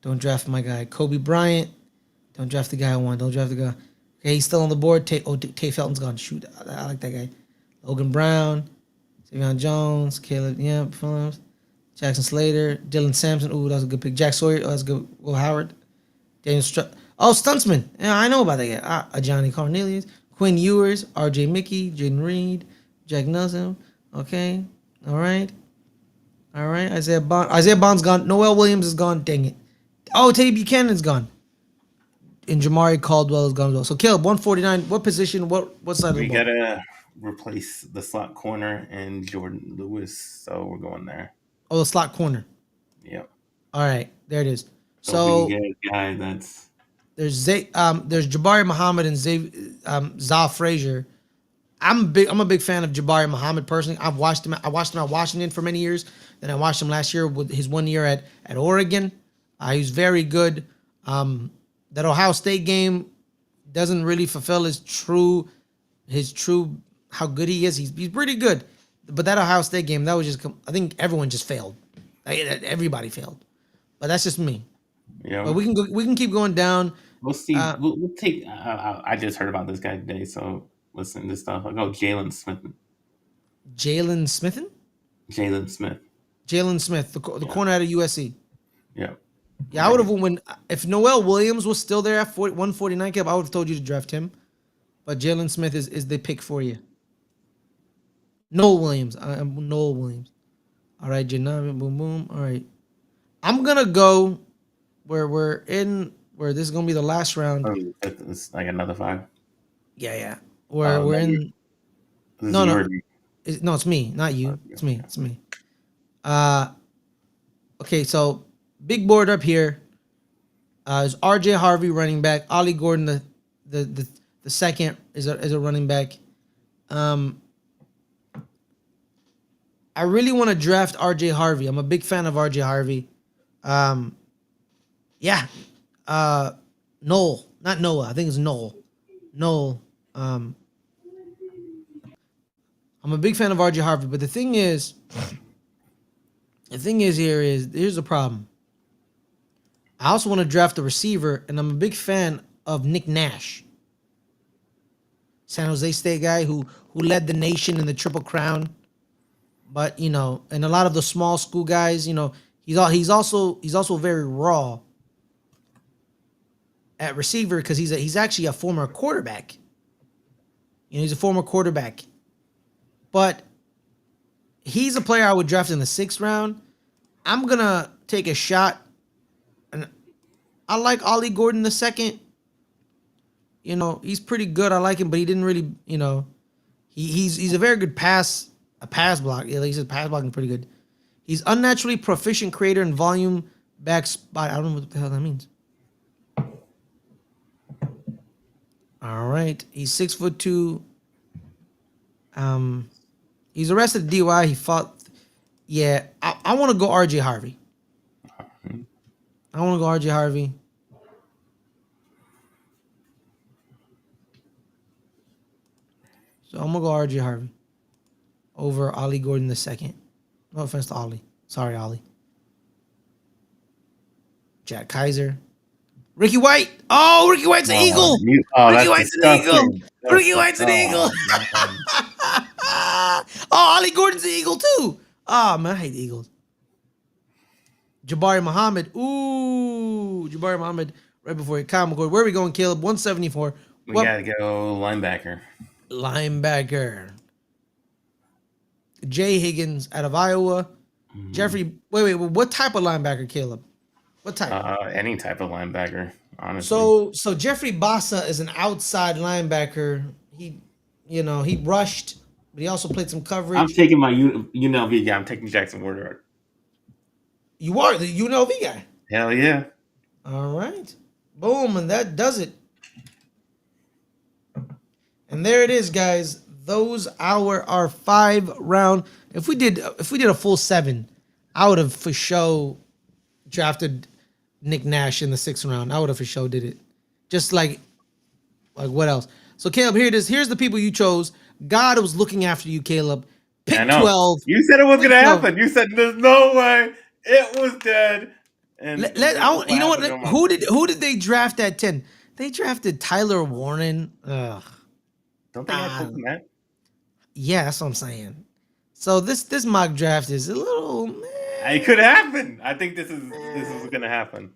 don't draft my guy. Kobe Bryant. Don't draft the guy I want. Don't draft the guy. Okay, he's still on the board. Tay Felton's gone. Shoot, I like that guy. Logan Brown, Savion Jones, Caleb, Phillips, Jackson Slater, Dylan Sampson. Ooh, that was a good pick. Jack Sawyer. Oh, that's good. Will Howard. Daniel Stuntsman. Yeah, I know about that guy. Johnny Cornelius, Quinn Ewers, R.J. Mickey, Jaden Reed, Jack Nelson. Okay, all right. Isaiah Bond's gone. Noel Williams is gone. Dang it. Oh, Teddy Buchanan's gone. And Jamari Caldwell is gone as well. So Caleb, 149. What position? What side of the ball? We gotta replace the slot corner and Jordan Lewis, so we're going there. Oh, the slot corner. Yep. All right, there it is. So we can get a guy that's there's Jabari Muhammad and Zal Frazier. I'm a big fan of Jabari Muhammad personally. I watched him at Washington for many years. Then I watched him last year with his 1 year at Oregon. He was very good. That Ohio State game doesn't really fulfill his true how good he is. He's pretty good. But that Ohio State game, that was just, I think everyone just failed. Everybody failed. But that's just me. Yeah. But we can keep going down. We'll see. We'll take. I just heard about this guy today, so listen to stuff. I'll go Jalen Smith. Jalen Smith, the corner out of USC. Yeah. Yeah, I would have if Noel Williams was still there at 149. I would have told you to draft him. But Jalen Smith is the pick for you. Noel Williams. Noel Williams. All right, Janami, boom, boom. All right. I'm going to go where this is going to be the last round. It's like another 5. Yeah. We're in. No. It's me, not you. It's me. Okay, so big board up here. Is RJ Harvey running back? Ollie Gordon, the second is a running back. I really want to draft RJ Harvey. I'm a big fan of RJ Harvey. Um, yeah. Uh, Noel, not Noah. I think it's Noel. Noel. Um, I'm a big fan of RJ Harvey, but the thing is here's the problem. I also want to draft a receiver, and I'm a big fan of Nick Nash, San Jose State guy who led the nation in the Triple Crown. But and a lot of the small school guys, he's also very raw at receiver because he's actually a former quarterback. He's a former quarterback, but he's a player I would draft in the 6th round. I'm gonna take a shot, and I like Ollie Gordon the second. He's pretty good. I like him, but he didn't really, he's a very good a pass block. Yeah, like his pass blocking pretty good. He's unnaturally proficient creator and volume back spot. I don't know what the hell that means. All right, he's 6'2". He's arrested DUI. He fought. Yeah, I want to go RJ Harvey. I want to go RJ Harvey. So I'm gonna go RJ Harvey over Ollie Gordon the second. No offense to Ollie. Sorry, Ollie. Jack Kaiser. Ricky White. Oh, Ricky White's an Eagle. Ricky that's White's an Eagle. disgusting. Ricky White's an Eagle. Man. Oh, Ollie Gordon's an Eagle too. Oh man, I hate the Eagles. Jabari Muhammad. Ooh, Jabari Muhammad right before he come. Where are we going, Caleb? 174. We gotta go linebacker. Linebacker. Jay Higgins out of Iowa. Jeffrey. Wait. What type of linebacker, Caleb? What type? Any type of linebacker, honestly. So Jeffrey Bassa is an outside linebacker. He rushed, but he also played some coverage. I'm taking my UNLV guy. I'm taking Jackson Woodard. You are the UNLV guy. Hell yeah. All right. Boom, and that does it. And there it is, guys. Those our 5-round. If we did a full 7, I would have for sure drafted Nick Nash in the 6th round. I would have for sure did it. Just like what else? So Caleb, here it is. Here's the people you chose. God was looking after you, Caleb. Pick 12. You said it was gonna happen. You said there's no way it was dead. And you know what? Who did they draft at 10? They drafted Tyler Warren. Ugh. Don't they have that? Yeah, that's what I'm saying. So this mock draft is a little. It could happen. I think this is gonna happen.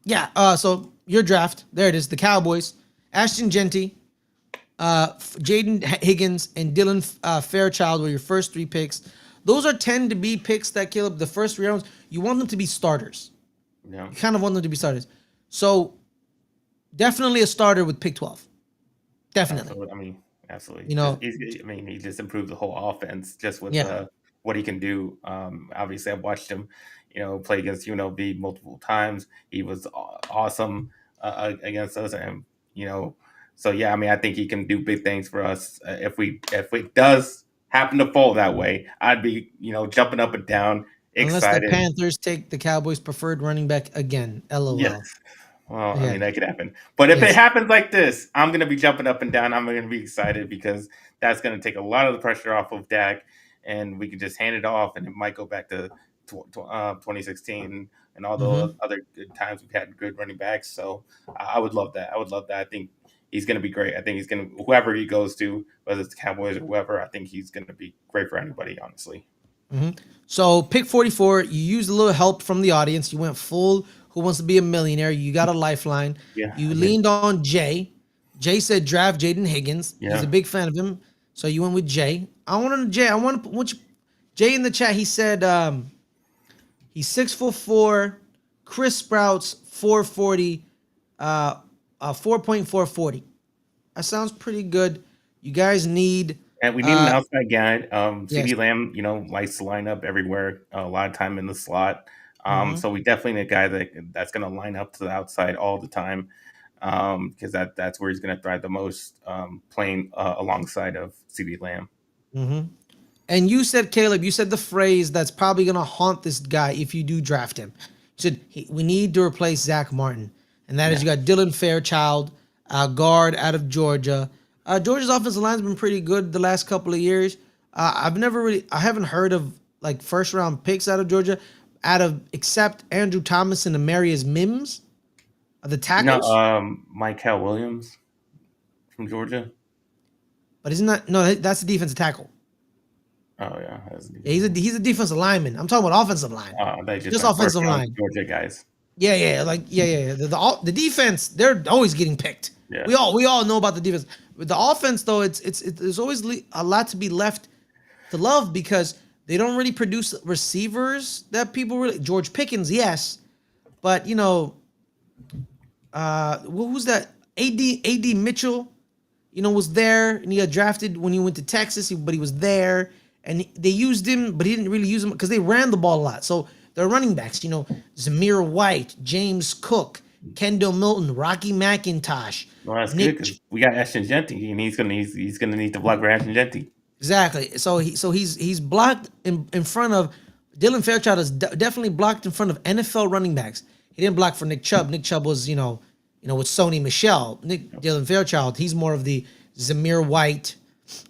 Yeah. So your draft. There it is. The Cowboys. Ashton Genty, Jaden Higgins, and Dylan Fairchild were your first 3 picks. Those are tend to be picks that, Caleb, the first 3 rounds, you want them to be starters. Yeah. You kind of want them to be starters. So definitely a starter with pick 12. Definitely. Absolutely. He just improved the whole offense just with what he can do. Obviously, I've watched him, play against UNLV multiple times. He was awesome against us, and so yeah. I think he can do big things for us. If it does happen to fall that way, I'd be jumping up and down, excited. Unless the Panthers take the Cowboys' preferred running back again. LOL. Yes. Well, that could happen. But if it happens like this, I'm going to be jumping up and down. I'm going to be excited because that's going to take a lot of the pressure off of Dak, and we can just hand it off, and it might go back to 2016 and all the other good times we've had good running backs. So I would love that. I think he's going to be great. I think he's going to, whoever he goes to, whether it's the Cowboys or whoever, I think he's going to be great for anybody, honestly. So pick 44, you used a little help from the audience. You went full Who Wants to Be a Millionaire. You got a lifeline. Yeah, you leaned on Jay. Jay said draft Jaden Higgins. Yeah. He's a big fan of him. So you went with Jay. I want Jay in the chat. He said he's 6'4", Chris Sprouts 440, 4.440. That sounds pretty good. You guys need. And we need an outside guy. CeeDee Lamb, likes to line up everywhere, a lot of time in the slot. So we definitely need a guy that's going to line up to the outside all the time, because that's where he's going to thrive the most, playing alongside of CeeDee Lamb. And you said, Caleb, you said the phrase that's probably going to haunt this guy if you do draft him. You said, we need to replace Zach Martin. And that is, Yeah. you got Dylan Fairchild, guard out of Georgia. Georgia's offensive line's been pretty good the last couple of years. I haven't heard of like first round picks out of Georgia, except Andrew Thomas and Amarius Mims, the No, tackles. Michael Williams from Georgia. But isn't that no? That's the defensive tackle. Oh yeah, Yeah, he's a defensive lineman. I'm talking about offensive line, they just just went first offensive round line. Georgia guys. Yeah. The defense, they're always getting picked. Yeah. We all know about the defense. With the offense, though, there's always a lot to be left to love because they don't really produce receivers that people really. George Pickens, yes, but who's that? AD Mitchell, was there and he got drafted when he went to Texas, but he was there and they used him, but he didn't really use him because they ran the ball a lot. So they're running backs, Zamir White, James Cook, Kendall Milton, Rocky McIntosh. Well, that's good because we got Ashton Genty, and he's gonna need to block for Ashton Genty. Exactly. So he's blocked in front of Dylan Fairchild is definitely blocked in front of NFL running backs. He didn't block for Nick Chubb. Nick Chubb was with Sony Michel. Dylan Fairchild, he's more of the Zamir White,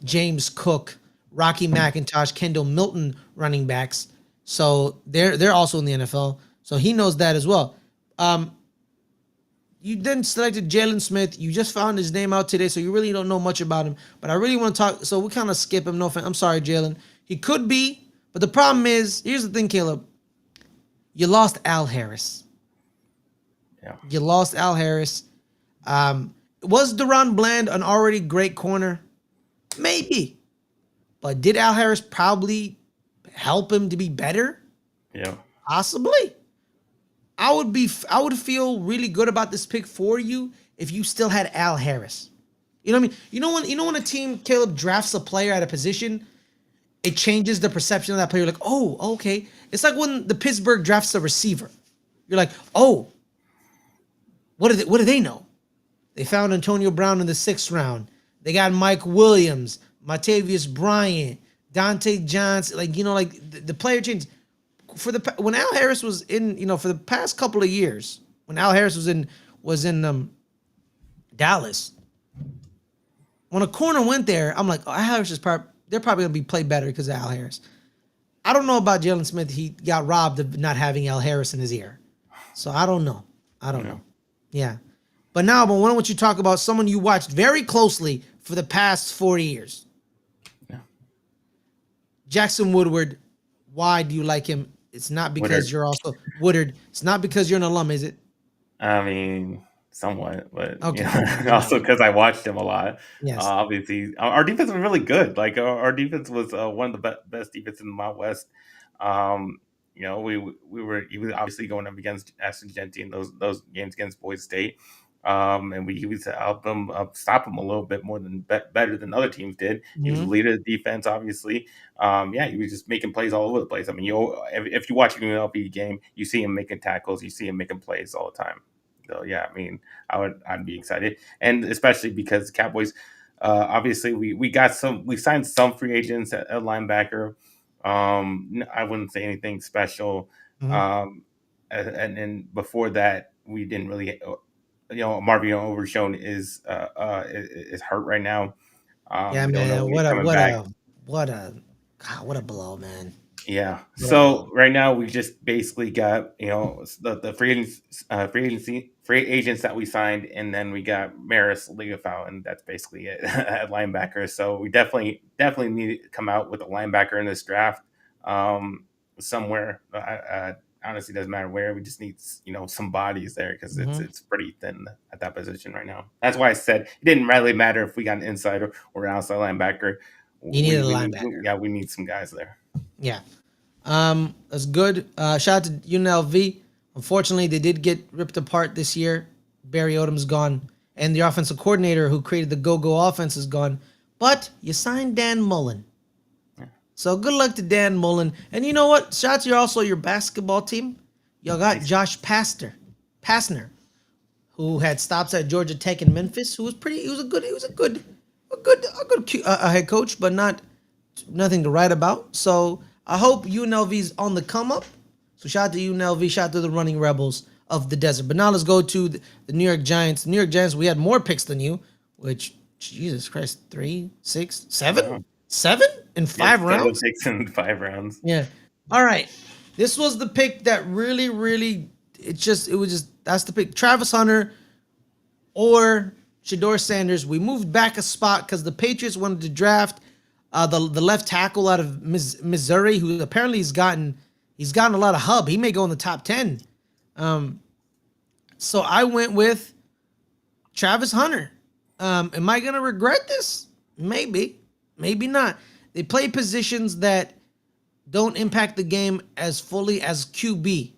James Cook, Rocky McIntosh, Kendall Milton running backs. So they're also in the NFL. So he knows that as well. You then selected Jalen Smith. You just found his name out today, so you really don't know much about him. But I really want to talk. So we kind of skip him. No offense. I'm sorry, Jalen. He could be, but the problem is, here's the thing, Caleb. You lost Al Harris. Yeah. You lost Al Harris. Was Deron Bland an already great corner? Maybe. But did Al Harris probably help him to be better? Yeah. Possibly. I would feel really good about this pick for you if you still had Al Harris. You know what I mean? You know when a team, Caleb, drafts a player at a position, it changes the perception of that player. Like, oh, okay. It's like when the Pittsburgh drafts a receiver. You're like, oh, what do they know? They found Antonio Brown in the 6th round. They got Mike Williams, Martavius Bryant, Dante Johnson. The player changed. When Al Harris was in, for the past couple of years, when Al Harris was in Dallas, when a corner went there, I'm like, Al Harris they're probably gonna be play better because of Al Harris. I don't know about Jalen Smith. He got robbed of not having Al Harris in his ear, so I don't know. Yeah, but now, why don't you talk about someone you watched very closely for the past 40 years? Yeah. Jackson Woodward. Why do you like him? It's not because Woodard. you're also Woodard. It's not because you're an alum, is it? I mean, somewhat, but Okay. also because I watched him a lot. Yes. Obviously, our defense was really good. Like our defense was one of the best defense in the Mountain West. He was obviously going up against Ashton Genty in those games against Boise State. And he was to help them stop him a little bit more than better than other teams did. He was the leader of the defense, obviously. He was just making plays all over the place. I mean, if you watch an UNLV game, you see him making tackles, you see him making plays all the time. So yeah, I mean, I'd be excited, and especially because the Cowboys, obviously, we signed some free agents at linebacker. I wouldn't say anything special. And then before that, we didn't really. Marvin Overshown is hurt right now. Yeah, We don't know man. when he's coming back. What a blow, man. Yeah. So right now we just basically got the free agents that we signed, and then we got Maris Liufau, and that's basically it at linebacker. So we definitely need to come out with a linebacker in this draft somewhere. Honestly, doesn't matter where. We just need some bodies there because it's pretty thin at that position right now. That's why I said it didn't really matter if we got an insider or an outside linebacker. You need a linebacker. We need some guys there. Yeah. That's good. Shout out to UNLV. Unfortunately, they did get ripped apart this year. Barry Odom's gone, and the offensive coordinator who created the go-go offense is gone. But you signed Dan Mullen. So good luck to Dan Mullen. And you know what? Shout out to your basketball team. Y'all got Josh Pastner, who had stops at Georgia Tech and Memphis, who was a good head coach, but not nothing to write about. So I hope UNLV's on the come up. So shout out to UNLV, shout out to the running rebels of the desert. But now let's go to the New York Giants. New York Giants, we had more picks than you, which Jesus Christ, 3, 6, 7, 7 in 5 7 rounds. picks in 5 rounds. Yeah. All right. This was the pick that really that's the pick. Travis Hunter or Shedeur Sanders. We moved back a spot because the Patriots wanted to draft the left tackle out of Missouri, who apparently he's gotten a lot of hub. He may go in the top 10. So I went with Travis Hunter. Am I gonna regret this? Maybe, maybe not. They play positions that don't impact the game as fully as QB,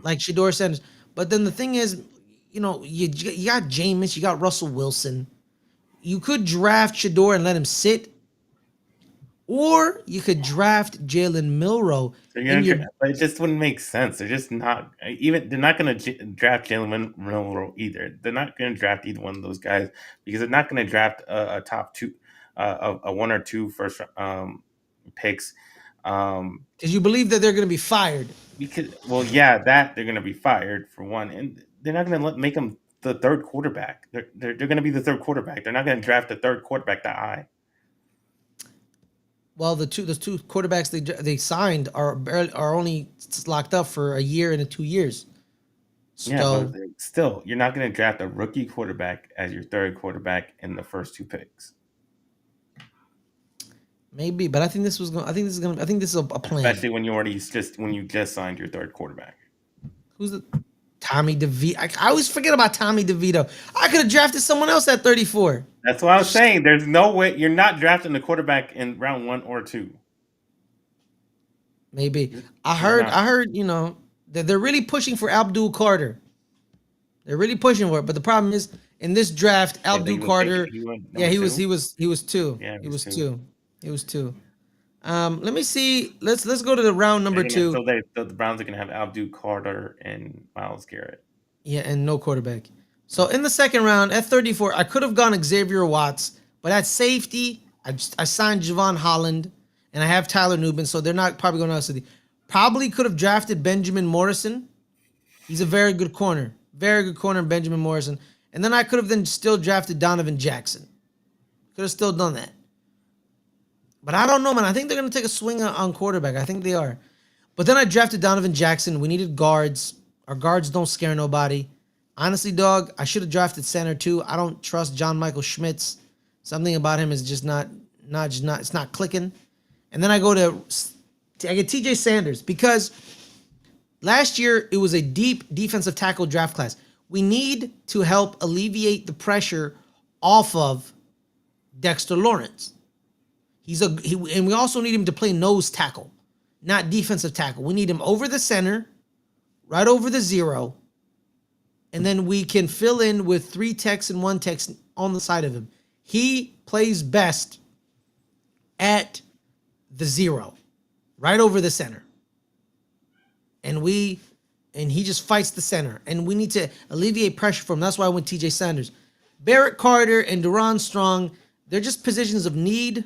like Shedeur Sanders. But then the thing is, you got Jameis, you got Russell Wilson. You could draft Shedeur and let him sit, or you could draft Jalen Milroe. But it just wouldn't make sense. They're just not even. They're not going to draft Jalen Milroe either. They're not going to draft either one of those guys because they're not going to draft a top 2, a 1 or 2 first picks. Because you believe that they're going to be fired. Because that they're going to be fired for one, and they're not going to make them the third quarterback. They're going to be the third quarterback. They're not going to draft the third quarterback that high. Well, the two quarterbacks they signed are only locked up for a year and 2 years. So, but still, you're not going to draft a rookie quarterback as your third quarterback in the first 2 picks. Maybe, but I think this is a plan. Especially when you just signed your third quarterback. Who's the Tommy DeVito? I always forget about Tommy DeVito. I could have drafted someone else at 34. That's what I was saying. There's no way you're not drafting the quarterback in round 1 or 2. Maybe I heard that they're really pushing for Abdul Carter. They're really pushing for it, but the problem is in this draft, Abdul Carter. He was 2. Yeah, he was 2. He was 2. Let me see. Let's go to the round number 2. So the Browns are gonna have Abdul Carter and Myles Garrett. Yeah, and no quarterback. So in the second round at 34, I could have gone Xavier Watts, but at safety, I signed Javon Holland, and I have Tyler Nubin, so they're not probably going to us. Probably could have drafted Benjamin Morrison. He's a very good corner, Benjamin Morrison. And then I could have then still drafted Donovan Jackson. Could have still done that. But I don't know, man. I think they're going to take a swing on quarterback. I think they are. But then I drafted Donovan Jackson. We needed guards. Our guards don't scare nobody. Honestly, dog, I should have drafted center too. I don't trust John Michael Schmitz. Something about him is just not it's not clicking. And then I get TJ Sanders because last year it was a deep defensive tackle draft class. We need to help alleviate the pressure off of Dexter Lawrence. And we also need him to play nose tackle, not defensive tackle. We need him over the center, right over the 0. And then we can fill in with 3 techs and 1 tech on the side of him. He plays best at the 0, right over the center. And he just fights the center. And we need to alleviate pressure from him. That's why I went TJ Sanders. Barrett Carter and Duron Strong, they're just positions of need.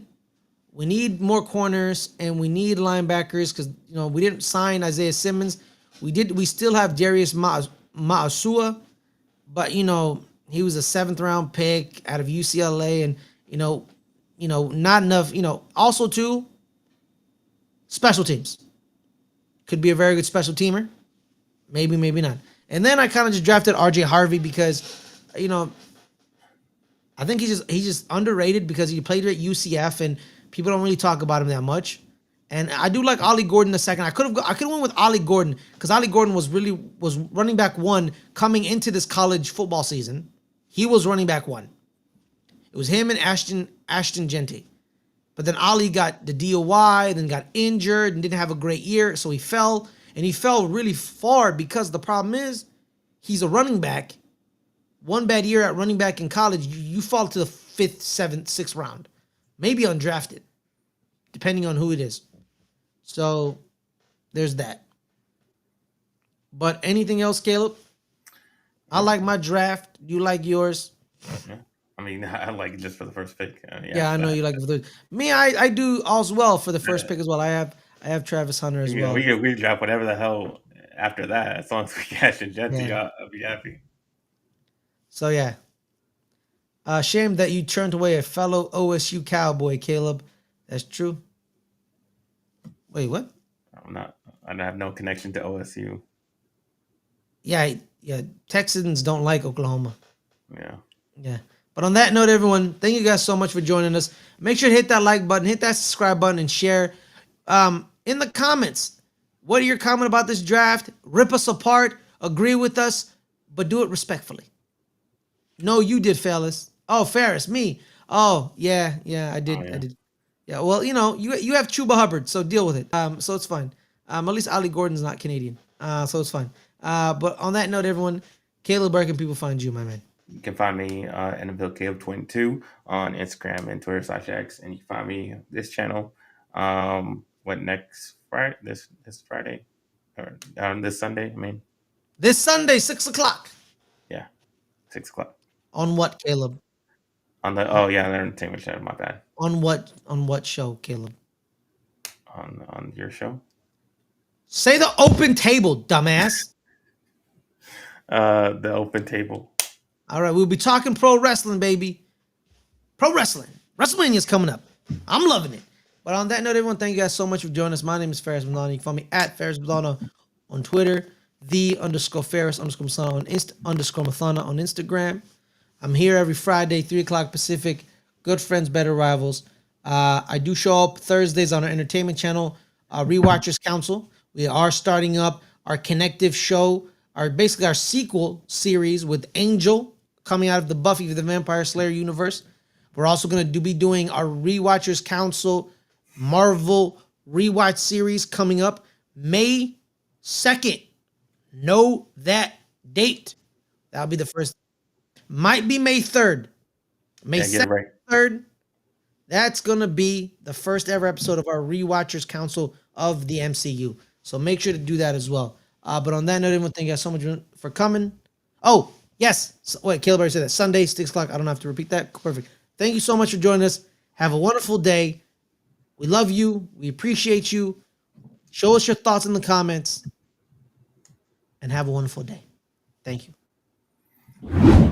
We need more corners and we need linebackers because we didn't sign Isaiah Simmons. We still have Darius Maasua, but he was a 7th round pick out of UCLA, and not enough. Also too, special teams could be a very good special teamer, maybe not. And then I kind of just drafted RJ Harvey because I think he's just underrated because he played at UCF and people don't really talk about him that much. And I do like Ollie Gordon II. I could have went with Ollie Gordon because Ollie Gordon was running back 1 coming into this college football season. He was running back 1. It was him and Ashton Genty. But then Ollie got the DOI, then got injured and didn't have a great year, so he fell. And he fell really far because the problem is he's a running back. 1 bad year at running back in college, you fall to the 5th, 7th, 6th round. Maybe undrafted, depending on who it is. So there's that. But anything else, Caleb? I like my draft. You like yours? I mean, I like it just for the first pick. Yeah, I know you like it for the me. I do as well for the first Yeah. pick as well. I have Travis Hunter as well. We drop whatever the hell after that. As long as we cash in Genty, Yeah. I'll be happy. So yeah. Shame that you turned away a fellow OSU Cowboy, Caleb. That's true. Wait, what? I have no connection to OSU. Yeah, yeah. Texans don't like Oklahoma. Yeah. Yeah. But on that note, everyone, thank you guys so much for joining us. Make sure to hit that like button, hit that subscribe button, and share. In the comments, what are your comment about this draft? Rip us apart, agree with us, but do it respectfully. No, you did, fellas. Oh, Ferris, me. Oh, yeah, I did. Oh, yeah. I did. Yeah, well, you have Chuba Hubbard, so deal with it. So it's fine. At least Ali Gordon's not Canadian, so it's fine. But on that note, everyone, Caleb, where can people find you, my man? You can find me NFL Caleb22 on Instagram and Twitter/X, and you can find me this channel. Next Friday? This Friday or this Sunday? I mean, This Sunday, 6:00. yeah, 6 o'clock On what, Caleb? on the the entertainment channel. My bad. On what show, Caleb? On your show. Say the open table, dumbass. The open table. All right, we'll be talking pro wrestling, baby. Pro wrestling. WrestleMania's coming up. I'm loving it. But on that note, everyone, thank you guys so much for joining us. My name is Ferris Muthana. You can follow me at Ferris Muthana on Twitter, _Ferris_Muthana on _Muthana on Instagram. I'm here every Friday, 3 o'clock Pacific. Good friends, better rivals. I do show up Thursdays on our entertainment channel, Rewatchers Council. We are starting up our connective show, basically our sequel series with Angel coming out of the Buffy the Vampire Slayer universe. We're also going to be doing our Rewatchers Council Marvel rewatch series coming up May 2nd. Know that date. That'll be the first. Might be May 3rd. May 2nd, Right. 3rd. That's going to be the first ever episode of our Rewatchers Council of the MCU. So make sure to do that as well. But on that note, everyone, thank you guys so much for coming. Oh, yes. Wait, Caleb already said that. Sunday, 6 o'clock. I don't have to repeat that. Perfect. Thank you so much for joining us. Have a wonderful day. We love you. We appreciate you. Show us your thoughts in the comments. And have a wonderful day. Thank you.